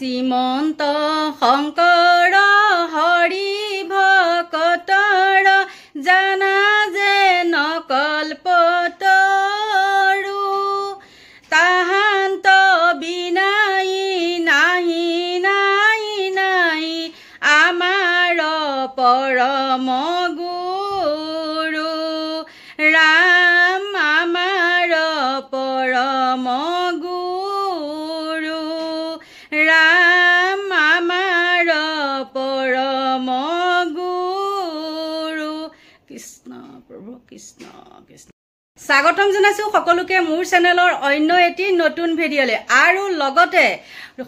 শ্ৰীমন্ত শংকৰ হৰি ভকতৰ জানা যে নকল্পতৰু তাহান্ত বিনাই নাহি নাহি নাহি আমাৰ পৰম গুৰু ৰাম আমাৰ পৰম গুৰু ৰাম আমাৰ পৰম গুৰু কৃষ্ণ প্ৰভু কৃষ্ণ কৃষ্ণ। স্বাগতম জনাইছো সকলোকে মোৰ চেনেলৰ অন্য এটি নতুন ভিডিঅ'লৈ আৰু লগতে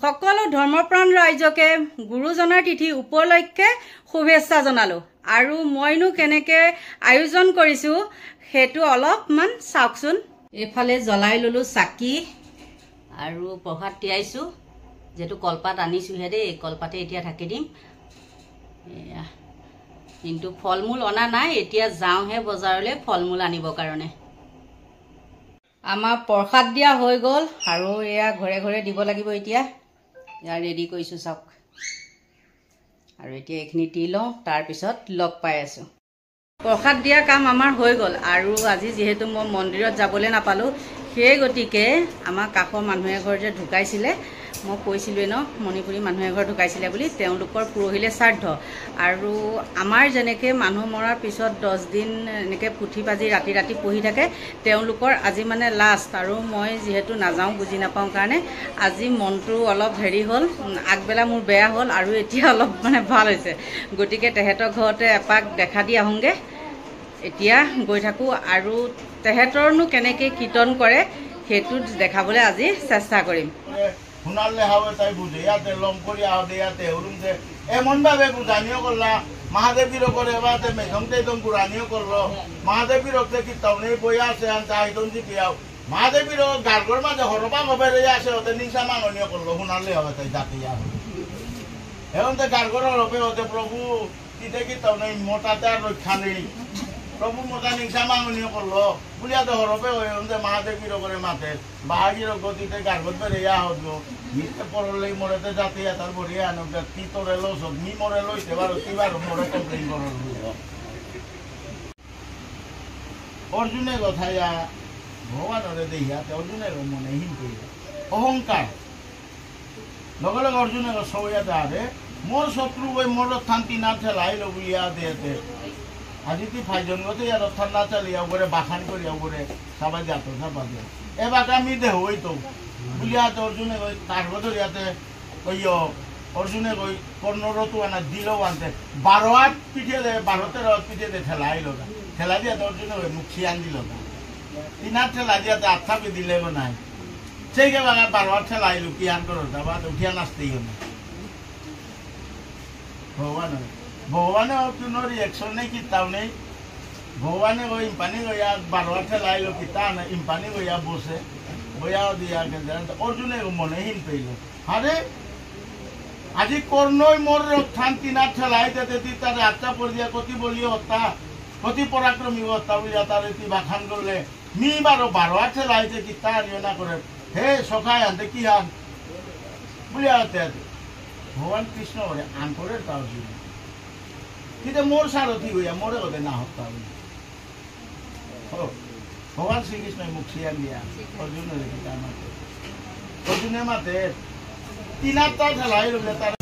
সকলো ধৰ্মপ্ৰাণ ৰাইজকে গুৰুজনাৰ তিথি উপলক্ষে শুভেচ্ছা জনালো। আৰু মইনো কেনেকে আয়োজন কৰিছো সেইটো অলপমান চাওকচোন। এইফালে জ্বলাই ললো চাকি আৰু প্ৰসাদ তিয়াইছো, যেটো কলপাত আনিছোহে দেই, কলপাতে এতিয়া ঢাকি দিম। কিন্তু ফলমূল অনা নাই, এতিয়া যাওঁহে বজাৰলৈ ফলমূল আনিবৰ কাৰণে। আমাৰ প্ৰসাদ দিয়া হৈ গ'ল আৰু এয়া ঘৰে ঘৰে দিব লাগিব। এতিয়া ইয়াৰ ৰেডি কৰিছোঁ চাওক, আৰু এতিয়া এইখিনি দি লওঁ, তাৰপিছত লগ পাই আছোঁ। প্ৰসাদ দিয়া কাম আমাৰ হৈ গ'ল আৰু আজি যিহেতু মই মন্দিৰত যাবলৈ নাপালোঁ, সেই গতিকে আমাৰ কাষৰ মানুহ এঘৰ যে ঢুকাইছিলে, মই কৈছিলোঁৱে ন মণিপুৰী মানুহ এঘৰ ঢুকাইছিলে বুলি, তেওঁলোকৰ পৰহিলে শ্ৰাদ্ধ। আৰু আমাৰ যেনেকৈ মানুহ মৰাৰ পিছত 10 দিন এনেকৈ পুথি পাজি ৰাতি ৰাতি পঢ়ি থাকে, তেওঁলোকৰ আজি মানে লাষ্ট। আৰু মই যিহেতু নাযাওঁ বুজি নাপাওঁ কাৰণে আজি মনটো অলপ হেৰি হ'ল, আগবেলা মোৰ বেয়া হ'ল আৰু এতিয়া অলপ মানে ভাল হৈছে। গতিকে তেহেঁতৰ ঘৰতে এপাক দেখা দি আহোঁগৈ। এতিয়া গৈ থাকোঁ আৰু তেহেঁতৰনো কেনেকৈ কীৰ্তন কৰে সেইটো দেখাবলৈ আজি চেষ্টা কৰিম। শুনালে হাওয়ে তাই বুঝে ইয়াতে লম করি আহতে ইয়াতে হরুম যে এমন ভাবে বুঝানিও করলা মহাদেবীর করে এবারে মেঘমতে একদম পুরানিও করলো মহাদেবীর রক্তে কি তমনে বই আছে আন তাই দন দি পিয়াও মহাদেবীর গারগর মাঝে হরবা হবে রে আছে ওতে নিশা মাঙ্গনিও করলো শুনালে হবে তাই জাতি ইয়া এখন তো গারগর হবে ওতে প্রভু তিতে কি তমনে মোটাতে আর রক্ষা নেই প্রভু মোটা নিশা মাঙ্গনিও করলো বুলিয়াতে হরবে ওতে মহাদেবীর করে মাতে বাহাগির গতিতে গারগর বেরে ইয়া হলো মিতে পড়লে মরেতে জাতি তার বড়িয়া আনো কি তোরে লো সব মি মরে লইতে পারো তিবার মরে কমপ্লেইন করল অর্জুনের কথা ইয়া ভগবানরে দেখিয়া অর্জুনের মনে হিন করি অহংকার লগে লগে অর্জুনের সবইয়া দেখারে মোর শত্রু ওই মোর শান্তি না ঠেলাই লো বুলিয়া দেতে আজি তুই ফাইজন গতে ইয়ার ঠান্ডা চালিয়া উপরে বাখান করিয়া উপরে সবাই যাত সবাই এবার আমি দেহ ওই তো বুলিয়া তো অর্জুনে ওই তার বদল ইয়াতে ওই অর্জুনে ওই 15 তো আনা দিল আনতে 12 পিঠে দে 12-13 পিঠে দে ঠেলাই লগা ঠেলা দিয়া তো অর্জুনে ওই মুখি আন দিল তিনার ঠেলা দিয়া তো আত্মা পে দিলে নাই সেই কে বাগা 12 ঠেলাই লুকি আন করো তাবা উঠিয়া নাচতেই না ভগবানে কোনো রিয়েকশন নেই কিতাও নেই ভগবানে ওই ইম্পানি গইয়া 12 ঠেলাই লো কিতা না ইম্পানি গইয়া বসে বইয়া দিয়া অর্জুনে মনে হিন পেইল আরে আজি কর্ণই মোর শান্তি না ঠেলাই দিতে তার আত্মা পর দিয়া কতি বলিও হত্যা কতি পরাক্রমী হত্যা বলিয়া তার এটি বাখান করলে মি 12 ঠেলাইতে কি তা নিয়ে না করে হে সখায় আনতে কি আন বলিয়া ভগবান কৃষ্ণ বলে আন্তরের তাও কিন্তু মোর সারথি হইয়া মোরে ওদের না হত্যা হইয়া ভগবান শ্রীকৃষ্ণ মুখিয়া দিয়া অর্জুনের মাতে তিনার তার ঠেলাই রইলে তার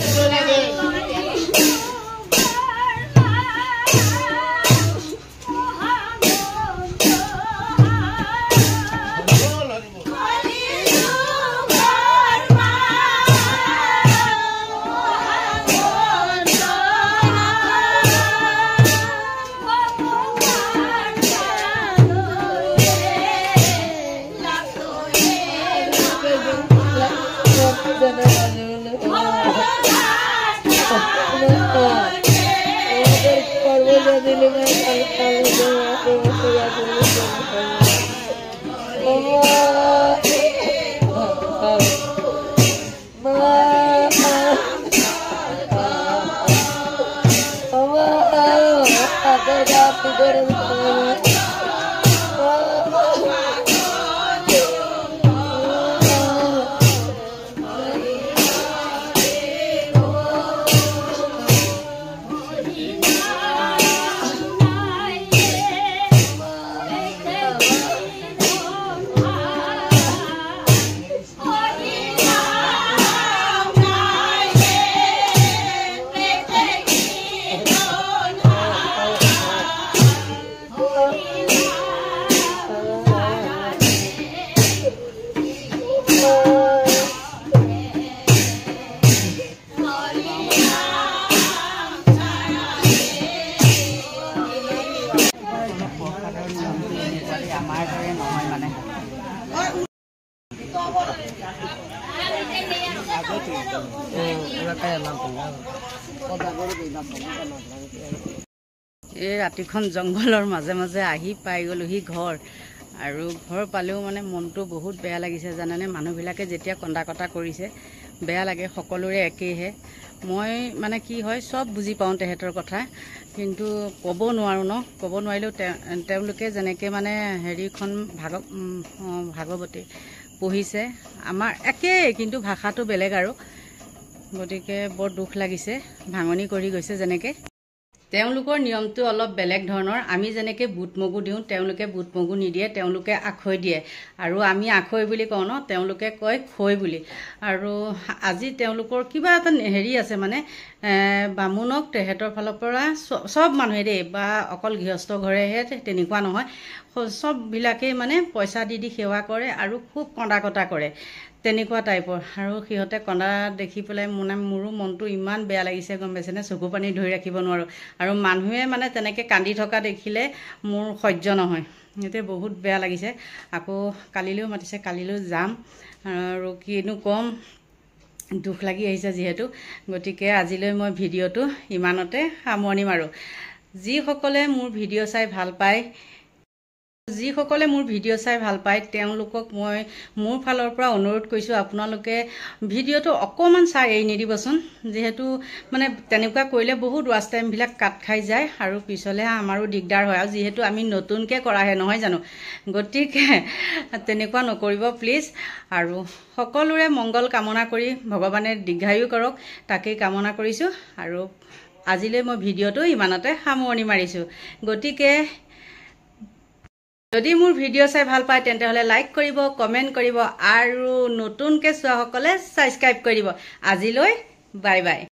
আমাৰ দৰে নহয় মানে এই ৰাতিখন জংঘলৰ মাজে মাজে আহি পাই গ'লোহি ঘৰ আৰু ঘৰ পালেও মানে মনটো বহুত বেয়া লাগিছে জানানে মানুহবিলাকে যেতিয়া কন্দা কটা কৰিছে বেয়া লাগে সকলোৰে একেইহে মই মানে কি হয় চব বুজি পাওঁ তেহেঁতৰ কথা কিন্তু ক'ব নোৱাৰোঁ ন ক'ব নোৱাৰিলেও তেওঁলোকে যেনেকৈ মানে হেৰিখন ভাগৱতী পঢ়িছে আমাৰ একেই কিন্তু ভাষাটো বেলেগ আৰু গতিকে বৰ দুখ লাগিছে ভাঙনি কৰি গৈছে যেনেকৈ তেওঁলোকৰ নিয়মটো অলপ বেলেগ ধৰণৰ আমি যেনেকৈ বুট মগু দিওঁ তেওঁলোকে বুট মগু নিদিয়ে তেওঁলোকে আখৈ দিয়ে আৰু আমি আখৈ বুলি কওঁ ন তেওঁলোকে কয় খৈ বুলি আৰু আজি তেওঁলোকৰ কিবা এটা হেৰি আছে মানে বামুণক তেহেঁতৰ ফালৰ পৰা চব মানুহে দেই বা অকল গৃহস্থ ঘৰেহে তেনেকুৱা নহয় চববিলাকেই মানে পইচা দি সেৱা কৰে আৰু খুব কন্দা কটা কৰে তেনেকুৱা টাইপৰ আৰু সিহঁতে কন্দা দেখি পেলাই মোৰো মনটো ইমান বেয়া লাগিছে গম পাইছেনে চকু পানী ধৰি ৰাখিব নোৱাৰোঁ আৰু মানুহে মানে তেনেকৈ কান্দি থকা দেখিলে মোৰ সহ্য নহয় এতিয়া বহুত বেয়া লাগিছে আকৌ কালিলৈও মাতিছে কালিলৈ যাম আৰু কিনো ক'ম দুখ লাগি আহিছে যিহেতু গতিকে আজিলৈ মই ভিডিঅ'টো ইমানতে সামৰণি মাৰোঁ যিসকলে মোৰ ভিডিঅ' চাই ভাল পায় তেওঁলোকক মই মোৰ ফালৰ পৰা অনুৰোধ কৰিছোঁ আপোনালোকে ভিডিঅ'টো অকণমান চাই এৰি নিদিবচোন যিহেতু মানে তেনেকুৱা কৰিলে বহুত ৱাচ টাইমবিলাক কাট খাই যায় আৰু পিছলৈ আমাৰো দিগদাৰ হয় আৰু যিহেতু আমি নতুনকৈ কৰাহে নহয় জানো গতিকে তেনেকুৱা নকৰিব প্লিজ আৰু সকলোৰে মংগল কামনা কৰি ভগৱানে দীৰ্ঘায়ু কৰক তাকেই কামনা কৰিছোঁ আৰু আজিলৈ মই ভিডিঅ'টো ইমানতে সামৰণি মাৰিছোঁ গতিকে যদি মোৰ ভিডিঅ' চাই ভাল পায় তেন্তে হ'লে লাইক কৰিব কমেণ্ট কৰিব আৰু নতুনকৈ চোৱাসকলে ছাবস্ক্ৰাইব কৰি দিব আজিলৈ বাই বাই